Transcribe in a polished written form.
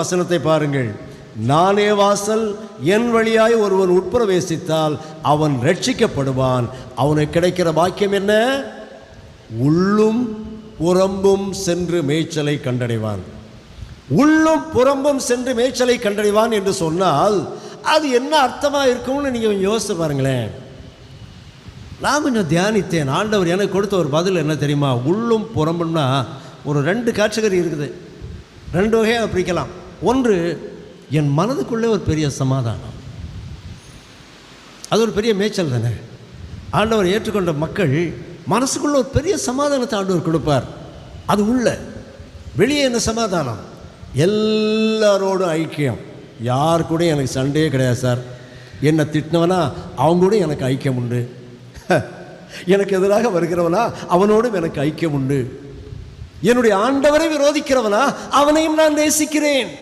வசனத்தை பாருங்கள். நானே வாசல், என் வழியாய் ஒருவன் உட்பிரவேசித்தால் அவன் ரட்சிக்கப்படுவான். அவனுக்கு கிடைக்கிற பாக்கியம் என்ன? உள்ளும் புறம்பும் சென்று மேய்ச்சலை கண்டடைவான். உள்ளும் புறம்பும் சென்று மேய்ச்சலை கண்டடைவான் என்று சொன்னால் அது என்ன அர்த்தமாக இருக்கும்னு நீங்கள் யோசித்து பாருங்களேன். நான் கொஞ்சம் தியானித்தேன். ஆண்டவர் எனக்கு கொடுத்த ஒரு பதில் என்ன தெரியுமா? உள்ளும் புறம்புன்னா ஒரு 2 கேட்டகரி இருக்குது. 2 வகையாக பிரிக்கலாம். ஒன்று, என் மனதுக்குள்ளே ஒரு பெரிய சமாதானம், அது ஒரு பெரிய மேய்ச்சல் தானே. ஆண்டவர் ஏற்றுக்கொண்ட மக்கள் மனசுக்குள்ள ஒரு பெரிய சமாதானத்தை ஆண்டவர் கொடுப்பார். அது உள்ள. வெளியே என்ன சமாதானம்? எல்லாரோடும் ஐக்கியம். யார் கூட எனக்கு சண்டையே கிடையாது சார். என்னை திட்டினவனா அவங்க கூட எனக்கு ஐக்கியம் உண்டு. எனக்கு எதிராக வருகிறவனா அவனோடும் எனக்கு ஐக்கியம் உண்டு. என்னுடைய ஆண்டவரை விரோதிக்கிறவனா அவனையும் நான் நேசிக்கிறேன்.